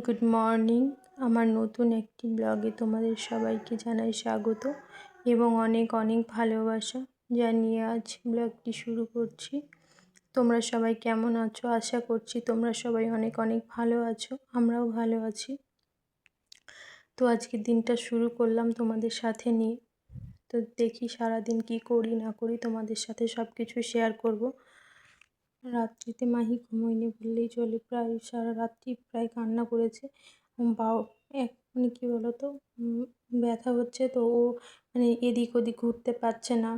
Good morning. আমার নতুন একটি ব্লগে তোমাদের সবাইকে জানাই স্বাগত এবং অনেক অনেক ভালোবাসা জানিয়ে আজ ব্লগটি শুরু করছি। তোমরা সবাই কেমন আছো? আশা করছি তোমরা সবাই অনেক অনেক ভালো আছো, আমরাও ভালো আছি। তো আজকের দিনটা শুরু করলাম তোমাদের সাথে নিয়ে। তো দেখি সারাদিন কি করি না করি, তোমাদের সাথে সব কিছু শেয়ার করব। রাত্রিতে মাহি ঘুমোয়নি বললেই চলে, প্রায় সারা রাত্রি প্রায় কান্না করেছে। বাও মানে কী বলো তো, ব্যথা হচ্ছে তো ও মানে এদিক ওদিক ঘুরতে পারছে না,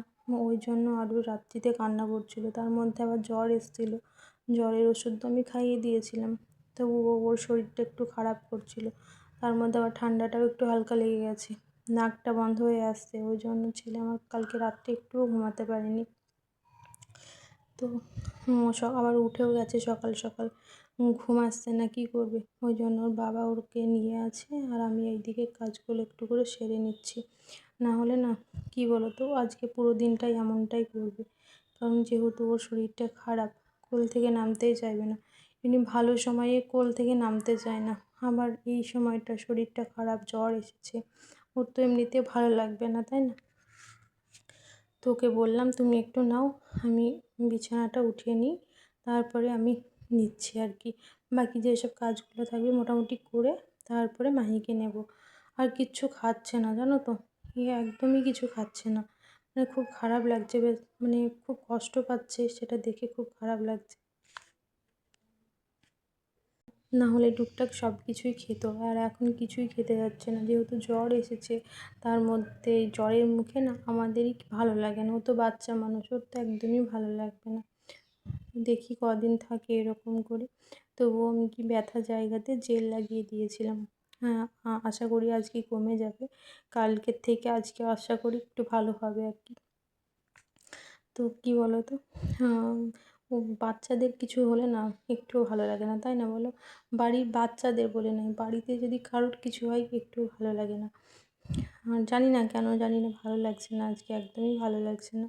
ওই জন্য আরও রাত্রিতে কান্না করছিলো। তার মধ্যে আবার জ্বর এসেছিলো, জ্বরের ওষুধ তো আমি খাইয়ে দিয়েছিলাম, তবু ওর শরীরটা একটু খারাপ করছিল। তার মধ্যে আবার ঠান্ডাটাও একটু হালকা লেগে গেছে, নাকটা বন্ধ হয়ে আসছে, ওই জন্য ছেলে আমার কালকে রাত্রে একটুও ঘুমাতে পারেনি। তো আবার উঠেও গেছে সকাল সকাল, ঘুম আসছে না, কী করবে, ওই জন্য ওর বাবা ওকে নিয়ে আছে আর আমি এইদিকে কাজগুলো একটু করে সেরে নিচ্ছি। না হলে না, কী বলো তো, আজকে পুরো দিনটাই এমনটাই করবে, কারণ যেহেতু ওর শরীরটা খারাপ, কোল থেকে নামতেই চাইবে না। এমনি ভালো সময়ে কোল থেকে নামতে চায় না, আবার এই সময়টা শরীরটা খারাপ, জ্বর এসেছে, ওর তো এমনিতে ভালো লাগবে না, তাই না? তো ওকে বললাম তুমি একটু নাও, আমি বিছানাটা উঠিয়ে নিই, তারপরে আমি নিচ্ছি আর কি। বাকি যেসব কাজগুলো থাকবে মোটামুটি করে তারপরে মাহিকে নেব। আর কিচ্ছু খাচ্ছে না জানো তো, একদমই কিছু খাচ্ছে না, মানে খুব খারাপ লাগছে, বেশ মানে খুব কষ্ট পাচ্ছে, সেটা দেখে খুব খারাপ লাগছে। না হলে টুকটাক সব কিছুই খেত, আর এখন কিছুই খেতে যাচ্ছে না, যেহেতু জ্বর এসেছে। তার মধ্যে জ্বরের মুখে না আমাদেরই ভালো লাগে না, ও তো বাচ্চা মানুষ, ওর তো একদমই ভালো লাগবে না। দেখি কদিন থাকে এরকম করে। তবুও আমি কি ব্যথা জায়গাতে জেল লাগিয়ে দিয়েছিলাম। হ্যাঁ, আশা করি আজকে কমে যাবে, কালকের থেকে আজকে আশা করি একটু ভালো হবে আর কি। তো কী বলো তো, ও বাচ্চাদের কিছু হলে না একটুও ভালো লাগে না, তাই না বলো? বাড়ির বাচ্চাদের বলে নয়, বাড়িতে যদি কারোর কিছু হয় একটুও ভালো লাগে না। জানি না কেন, জানি না, ভালো লাগছে না আজকে, একদমই ভালো লাগছে না।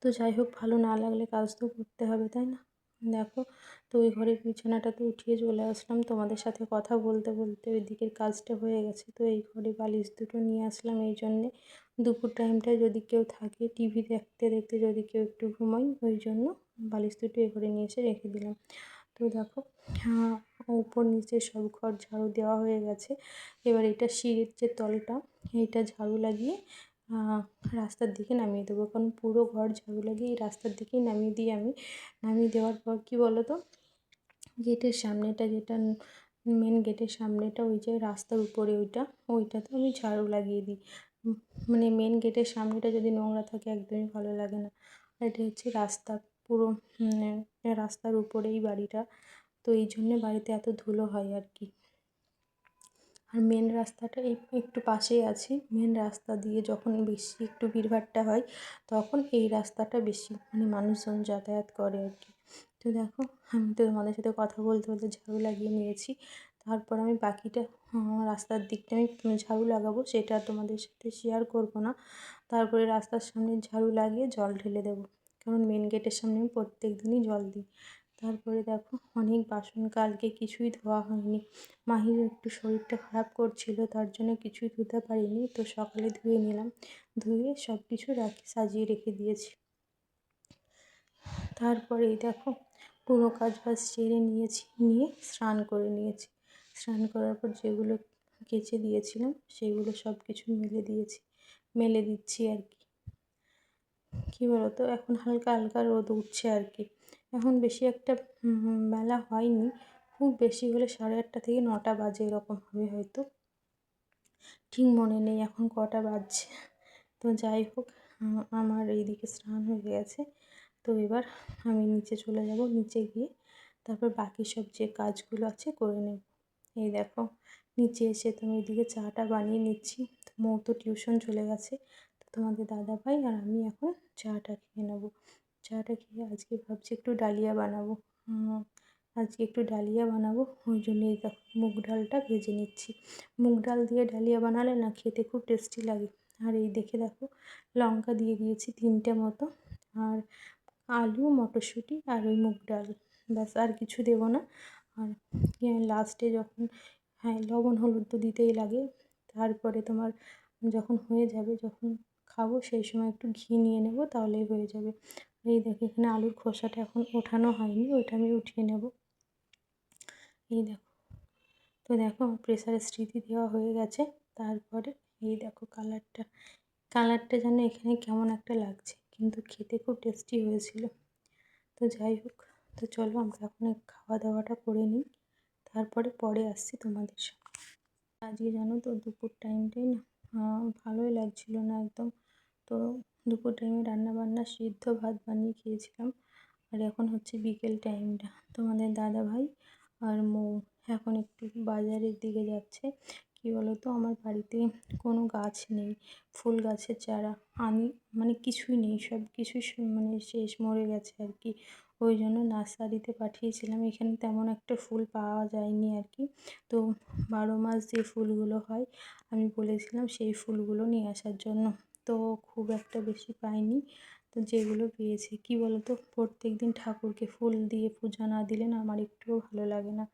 তো যাই হোক, ভালো না লাগলে কাজ তো করতে হবে, তাই না? দেখো, তো ওই ঘরের বিছানাটা তো উঠিয়ে চলে আসলাম, তোমাদের সাথে কথা বলতে বলতে ওই দিকের কাজটা হয়ে গেছে। তো এই ঘরে বালিশ দুটো নিয়ে আসলাম এই জন্যে, দুপুর টাইমটায় যদি কেউ থাকে টিভি দেখতে দেখতে যদি কেউ একটু ঘুমাই, ওই জন্য বালিশ দুটো এ ঘরে নিয়ে এসে রেখে দিলাম। তো দেখো, উপর নিচে সব ঘর ঝাড়ু দেওয়া হয়ে গেছে। এবার এটা সিঁড়ির যে তলটা, এইটা ঝাড়ু লাগিয়ে রাস্তার দিকে নামিয়ে দেবো, কারণ পুরো ঘর ঝাড়ু লাগিয়ে এই রাস্তার দিকেই নামিয়ে দিই আমি। নামিয়ে দেওয়ার পর কী বলো তো, গেটের সামনেটা, যেটা মেন গেটের সামনেটা, ওই যে রাস্তার উপরে ওইটাতে আমি ঝাড়ু লাগিয়ে দিই। মানে মেন গেটের সামনেটা যদি নোংরা থাকে একদমই ভালো লাগে না। আর এটা হচ্ছে রাস্তা, পুরো রাস্তার উপরেই বাড়িটা, তো এই জন্যে বাড়িতে এত ধুলো হয় আর কি। আর মেন রাস্তাটা এই একটু পাশেই আছে, মেন রাস্তা দিয়ে যখন বেশি একটু ভিড়ভাট্টা হয় তখন এই রাস্তাটা বেশি মানে মানুষজন যাতায়াত করে আর কি। তো দেখো, আমি তো তোমাদের সাথে কথা বলতে বলতে ঝাড়ু লাগিয়ে নিয়েছি, তারপর আমি বাকিটা রাস্তার দিকটা আমি ঝাড়ু লাগাবো, সেটা তোমাদের সাথে শেয়ার করব না। তারপরে রাস্তার সামনে ঝাড়ু লাগিয়ে জল ঢেলে দেবো, কারণ মেন গেটের সামনে আমি প্রত্যেক দিনই জল দিই। তারপরে দেখো, অনেক বাসন কালকে কিছুই ধোয়া হয়নি, মাহির একটু শরীরটা খারাপ করছিল, তার জন্য কিছুই ধুতে পারিনি, তো সকালে ধুয়ে নিলাম, ধুয়ে সব কিছু সাজিয়ে রেখে দিয়েছি। তারপরে এই দেখো, পুরো কাজ বাজ সেরে নিয়েছি, নিয়ে স্নান করে নিয়েছি। স্নান করার পর যেগুলো কেচে দিয়েছিলাম সেগুলো সব কিছু মেলে দিচ্ছি আর কি। কী বলতো, এখন হালকা হালকা রোদ উঠছে আর কি, এখন বেশি একটা বেলা হয়নি, খুব বেশি হলে 8:30 থেকে 9টা বাজে, এরকম হবে হয়তো, ঠিক মনে নেই এখন কটা বাজছে। তো যাই হোক, আমার এইদিকে স্নান হয়ে গেছে, তো এবার আমি নিচে চলে যাব, নিচে গিয়ে তারপর বাকি সব যে কাজগুলো আছে করে নেব। এই দেখো, নিচে এসে তুমি এদিকে চাটা বানিয়ে নিচ্ছি, মৌ তো টিউশন চলে গেছে, তো তোমাদের দাদাভাই আর আমি এখন চাটা খেয়ে নেবো। চাটা খেয়ে আজকে ভাবছি একটু ডালিয়া বানাবো, ওই জন্য এই দেখো মুগ ডালটা ভেজে নিচ্ছি। মুগ ডাল দিয়ে ডালিয়া বানালে না খেতে খুব টেস্টি লাগে। আর এই দেখো, লঙ্কা দিয়ে দিয়েছি 3টে মতো, আর আলু, মটরশুঁটি আর ওই মুগ ডাল, ব্যাস আর কিছু দেবো না। আর লাস্টে যখন, হ্যাঁ, লবণ হলুদ তো দিতেই লাগে। তারপরে তোমার যখন হয়ে যাবে, যখন খাবো সেই সময় একটু ঘি নিয়ে নেব, তাহলেই হয়ে যাবে। এই দেখো এখানে আলুর খোসাটা এখন ওঠানো হয়নি, ওইটা আমি উঠিয়ে নেব। এই দেখো, তো দেখো আমার প্রেসারের সিটি দেওয়া হয়ে গেছে। তারপরে এই দেখো কালারটা যেন এখানে কেমন একটা লাগছে, কিন্তু খেতে খুব টেস্টি হয়েছিল। তো যাই হোক, তো চলো আমরা এখন খাওয়া দাওয়াটা করে নিই, তারপরে পরে আসছি তোমাদের সাথে। আজকে জানো তো দুপুর টাইমটাই না ভালোই লাগছিল না একদম। তো দুপুর টাইমে রান্নাবান্না সিদ্ধ ভাত বানিয়ে খেয়েছিলাম। আর এখন হচ্ছে বিকেল টাইমটা, তোমাদের দাদা ভাই আর মৌ এখন একটু বাজারের দিকে যাচ্ছে। কী বলো তো, আমার বাড়িতে কোনো গাছ নেই, ফুল গাছের চারা মানে কিছুই নেই, সব কিছুই মানে শেষ, মরে গেছে আর কি। ওই জন্য নার্সারিতে পাঠিয়েছিলাম, এখানে তেমন একটা ফুল পাওয়া যায়নি আর কি। তো 12 মাস যে ফুলগুলো হয়, আমি বলেছিলাম সেই ফুলগুলো নিয়ে আসার জন্য। তো খুব একটা বেশি পাইনি। তো যেগুলো পেয়েছি, কী বলো তো, প্রত্যেক দিন ঠাকুরকে ফুল দিয়ে পূজা না দিলে না আমার একটুও ভালো লাগে না।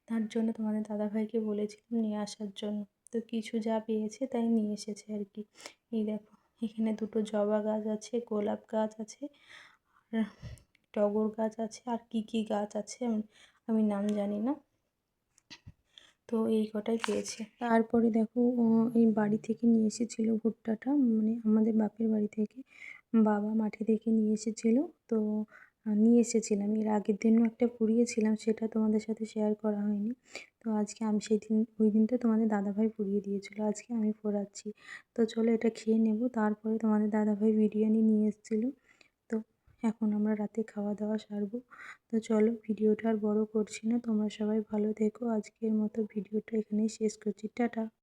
তার জন্য তোমাদের দাদাভাইকে বলেছিলাম নিয়ে আসার জন্য। তো কিছু যা পেয়েছে তাই নিয়ে এসেছে আর কি। এই দেখো এখানে দুটো জবা গাছ আছে, গোলাপ গাছ আছে, আর টগর গাছ আছে, আর কি কি গাছ আছে আমি নাম জানি না। তো এই কটাই পেয়েছে। তারপরে দেখো এই বাড়ি থেকে নিয়ে এসেছিলো ভুট্টাটা, মানে আমাদের বাপের বাড়ি থেকে বাবা মাঠে থেকে নিয়ে এসেছিলো। তো নিয়ে এসেছিলাম, এর আগের দিনও একটা পুড়িয়েছিলাম, সেটা তোমাদের সাথে শেয়ার করা হয়নি। তো আজকে আমি ওই দিনটা তোমাদের দাদাভাই পুড়িয়ে দিয়েছিলো, আজকে আমি পোড়াচ্ছি। তো চলো এটা খেয়ে নেব, তারপরে তোমাদের দাদাভাই বিরিয়ানি নিয়ে এসেছিলো। তো এখন আমরা রাতে খাওয়া দাওয়া সারবো। তো চলো ভিডিওটা আর বড় করছি না, তোমরা সবাই ভালো থেকো। আজকের মতো ভিডিওটা এখানেই শেষ করছি, টাটা।